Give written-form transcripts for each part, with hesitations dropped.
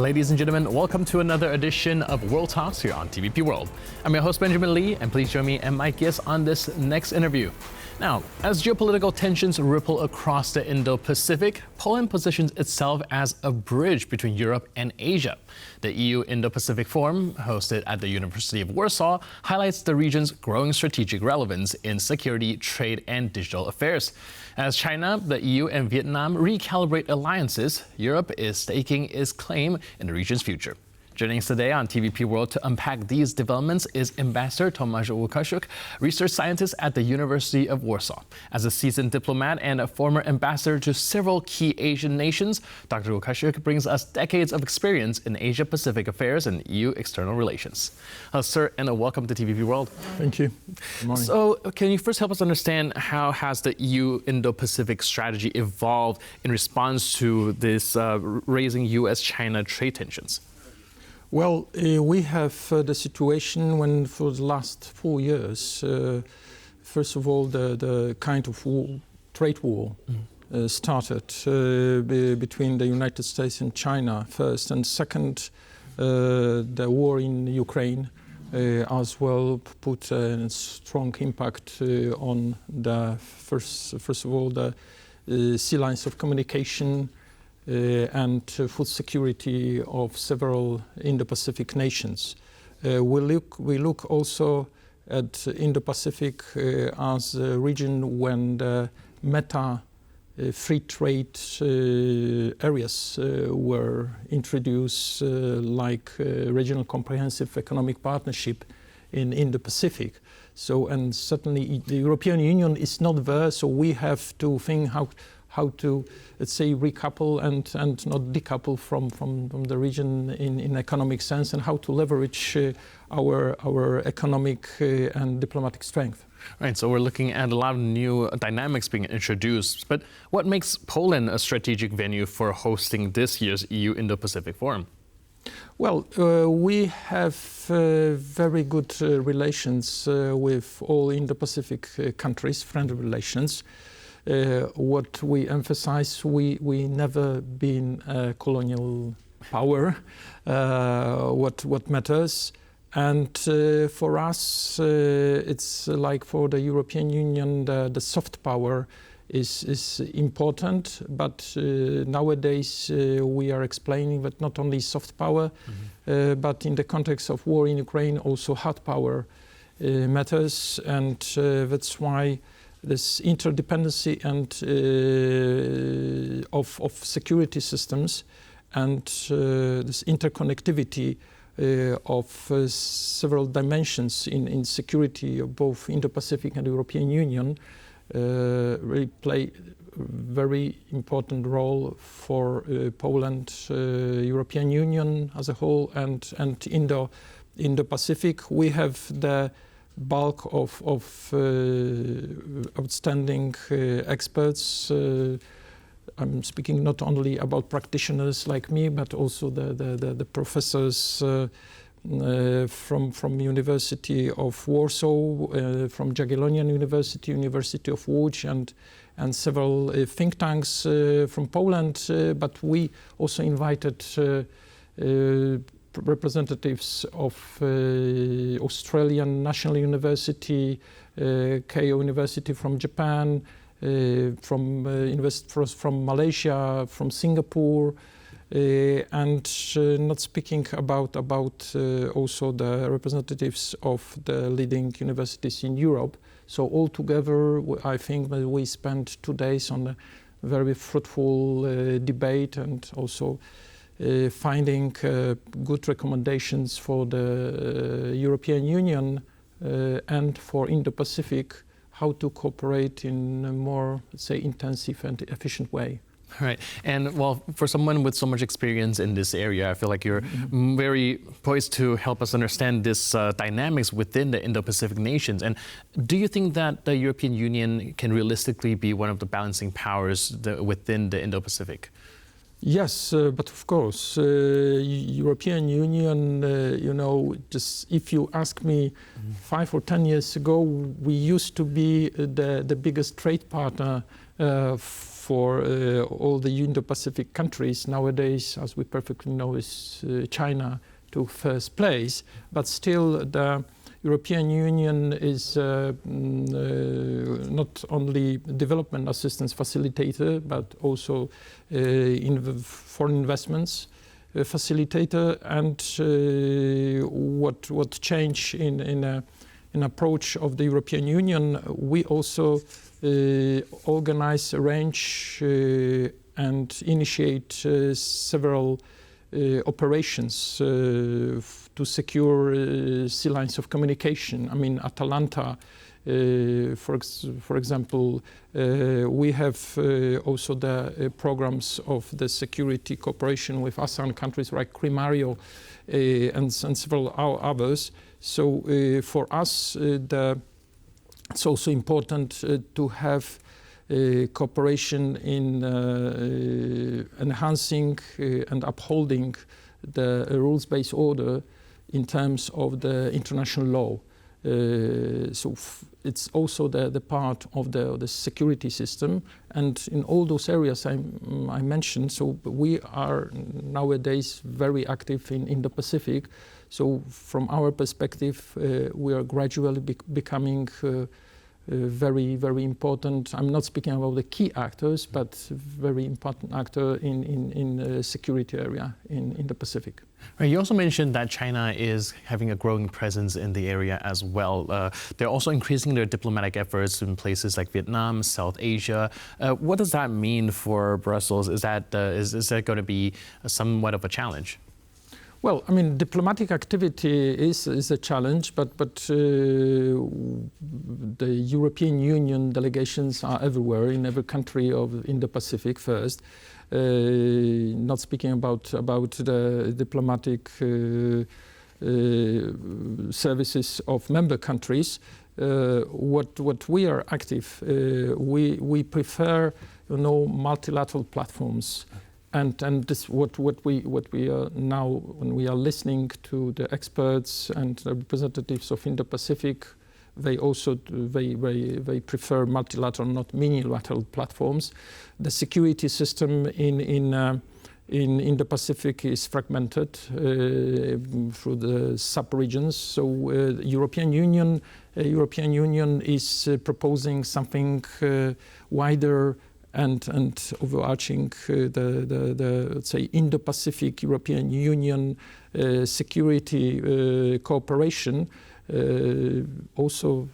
Ladies and gentlemen, welcome to another edition of World Talks here on TVP World. I'm your host, Benjamin Lee, and please join me and my guest on this next interview. Now, as geopolitical tensions ripple across the Indo-Pacific, Poland positions itself as a bridge between Europe and Asia. The EU-Indo-Pacific Forum, hosted at the University of Warsaw, highlights the region's growing strategic relevance in security, trade, and digital affairs. As China, the EU, and Vietnam recalibrate alliances, Europe is staking its claim in the region's future. Joining us today on TVP World to unpack these developments is Ambassador Tomasz Łukaszuk, research scientist at the University of Warsaw. As a seasoned diplomat and a former ambassador to several key Asian nations, Dr. Łukaszuk brings us decades of experience in Asia-Pacific affairs and EU external relations. Sir, and welcome to TVP World. Thank you. Good morning. So, can you first help us understand how has the EU-Indo-Pacific strategy evolved in response to this raising U.S.-China trade tensions? Well, we have the situation when for the last 4 years, first of all, the kind of trade war started between the United States and China first, and second, the war in Ukraine as well put a strong impact on the first of all, the sea lines of communication and food security of several Indo-Pacific nations. We look also at Indo-Pacific as a region when the free trade areas were introduced, like Regional Comprehensive Economic Partnership in Indo-Pacific. So, and certainly the European Union is not there, so we have to think how to, let's say, recouple and not decouple from the region in economic sense, and how to leverage our economic and diplomatic strength. Right, so we're looking at a lot of new dynamics being introduced, but what makes Poland a strategic venue for hosting this year's EU-Indo-Pacific Forum? Well, we have very good relations with all Indo-Pacific countries, friendly relations. What we emphasize, we never been a colonial power. What matters, and for us, it's like for the European Union, the soft power is important. But nowadays we are explaining that not only soft power, but in the context of war in Ukraine, also hard power matters, and that's why this interdependency and of security systems and this interconnectivity of several dimensions in security of both Indo-Pacific and European Union really play a very important role for Poland, European Union as a whole, and Indo-Pacific. We have the bulk of outstanding experts. I'm speaking not only about practitioners like me, but also the professors from University of Warsaw, from Jagiellonian University, University of Łódź, and several think tanks from Poland. But we also invited representatives of Australian National University, Keio University from Japan, from Malaysia, from Singapore, and not speaking about also the representatives of the leading universities in Europe. So altogether, I think that we spent 2 days on a very fruitful debate, and also finding good recommendations for the European Union and for Indo-Pacific, how to cooperate in a more, let's say, intensive and efficient way. All right. And well, for someone with so much experience in this area, I feel like you're very poised to help us understand this dynamics within the Indo-Pacific nations. And do you think that the European Union can realistically be one of the balancing powers within the Indo-Pacific? Yes, but of course, European Union, just if you ask me 5 or 10 years ago, we used to be the biggest trade partner for all the Indo-Pacific countries nowadays, as we perfectly know, is China to first place. But still, the European Union is not only development assistance facilitator, but also foreign investments facilitator. And what changed in approach of the European Union, we also organize, arrange, and initiate several operations to secure sea lines of communication. I mean, Atalanta, for example, we have also the programs of the security cooperation with ASEAN countries like Crimario and several others. So for us, it's also important to have cooperation in enhancing and upholding the rules-based order in terms of the international law. So it's also the part of the security system, and in all those areas I mentioned. So we are nowadays very active in Indo-Pacific. So from our perspective, we are gradually becoming very, very important. I'm not speaking about the key actors, but very important actor in security area in the Pacific. Right, you also mentioned that China is having a growing presence in the area as well. They're also increasing their diplomatic efforts in places like Vietnam, South Asia. What does that mean for Brussels? Is that going to be somewhat of a challenge? Well, I mean, diplomatic activity is a challenge, but the European Union delegations are everywhere, in every country of Indo-Pacific first. Not speaking about the diplomatic services of member countries. What we are active, we prefer, multilateral platforms. And this what we are now, when we are listening to the experts and the representatives of Indo-Pacific, they prefer multilateral, not unilateral platforms. The security system in the Pacific is fragmented through the sub-regions. So European Union is proposing something wider and overarching the let's say Indo-Pacific European Union security cooperation, also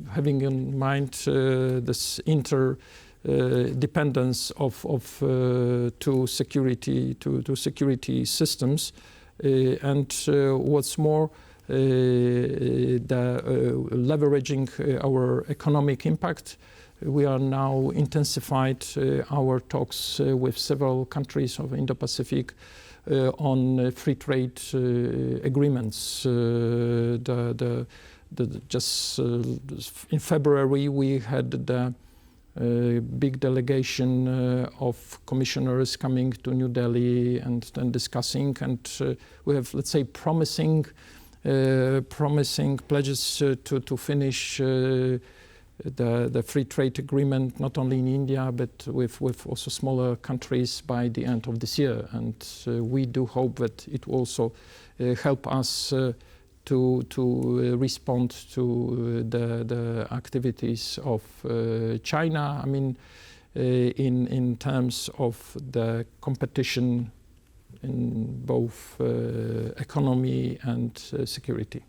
having in mind this interdependence of two security systems, and what's more, leveraging our economic impact. We are now intensified our talks with several countries of Indo-Pacific on free trade agreements. Just in February, we had the big delegation of commissioners coming to New Delhi and discussing, and we have, let's say, promising pledges to finish the free trade agreement, not only in India, but with also smaller countries by the end of this year. And we do hope that it will also help us to respond to the activities of China. I mean, in terms of the competition in both economy and security.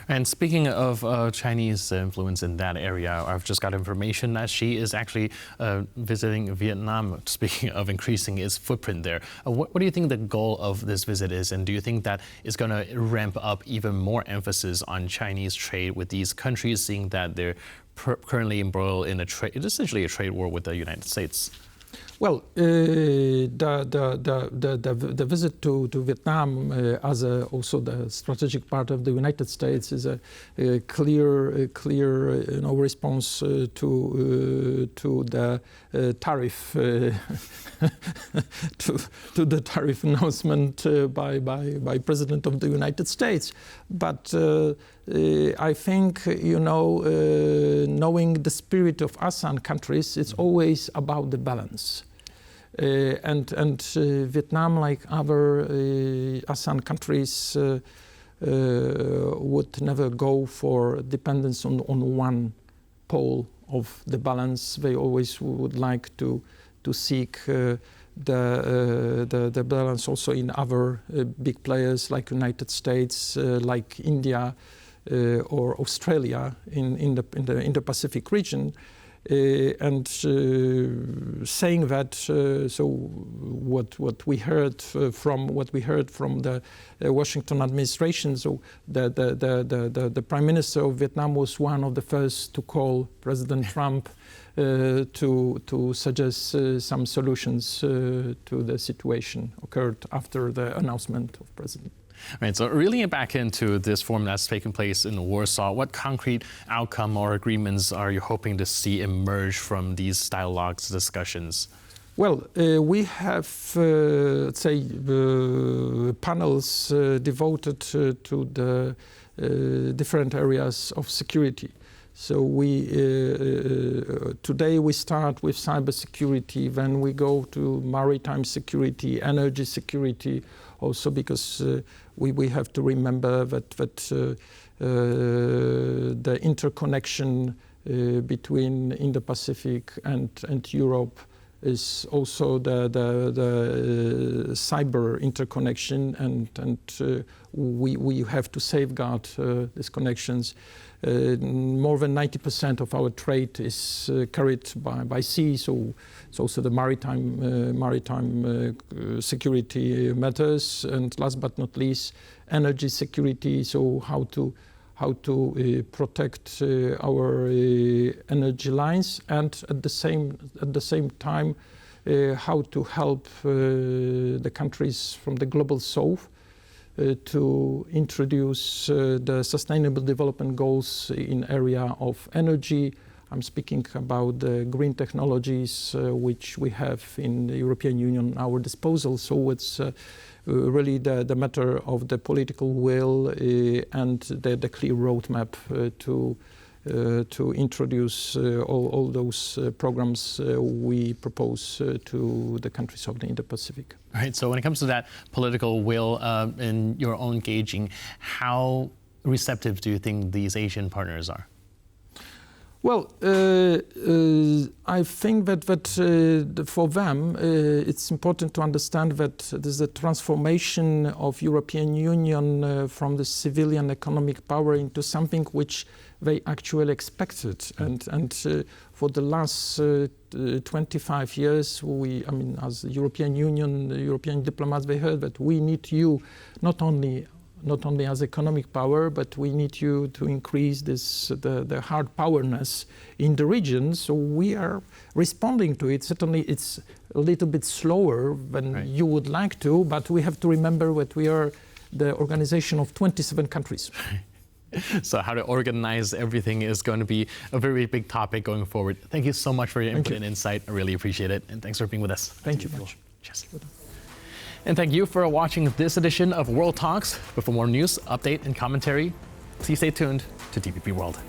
And speaking of Chinese influence in that area, I've just got information that she is actually visiting Vietnam, speaking of increasing its footprint there. What do you think the goal of this visit is? And do you think that it's going to ramp up even more emphasis on Chinese trade with these countries, seeing that they're currently embroiled in essentially a trade war with the United States? Well, the visit to Vietnam as also the strategic part of the United States is a clear response to the tariff to the tariff announcement by President of the United States. But I think, knowing the spirit of ASEAN countries, it's always about the balance. And Vietnam, like other ASEAN countries, would never go for dependence on one pole of the balance. They always would like to seek the balance also in other big players like United States, like India or Australia in the Indo-Pacific region. And saying that, so what we heard from the Washington administration, so the Prime Minister of Vietnam was one of the first to call President Trump to suggest some solutions to the situation occurred after the announcement of President. Right, so really back into this forum that's taking place in Warsaw, what concrete outcome or agreements are you hoping to see emerge from these dialogues, discussions? Well, we have, let's say, panels devoted to the different areas of security. So today we start with cybersecurity, then we go to maritime security, energy security, also because we have to remember that the interconnection between Indo-Pacific and Europe is also the cyber interconnection, and we have to safeguard these connections. More than 90% of our trade is carried by sea, so it's also the maritime security matters. And last but not least, energy security. So how to protect our energy lines, and at the same time how to help the countries from the global south to introduce the sustainable development goals in area of energy. I'm speaking about the green technologies which we have in the European Union at our disposal. So it's really the matter of the political will and the clear roadmap to introduce all those programs we propose to the countries of the Indo-Pacific. All right, so when it comes to that political will in your own gauging, how receptive do you think these Asian partners are? Well, I think that for them it's important to understand that there's a transformation of European Union from the civilian economic power into something which they actually expected. And for the last 25 years, as the European Union, the European diplomats, they heard that we need you not only as economic power, but we need you to increase the hard powerness in the region. So we are responding to it. Certainly it's a little bit slower than you would like to, but we have to remember that we are the organization of 27 countries. So how to organize everything is going to be a very big topic going forward. Thank you so much for your input and insight. I really appreciate it. And thanks for being with us. Thank you very much. Cheers. And thank you for watching this edition of World Talks. But for more news, update, and commentary, please stay tuned to TVP World.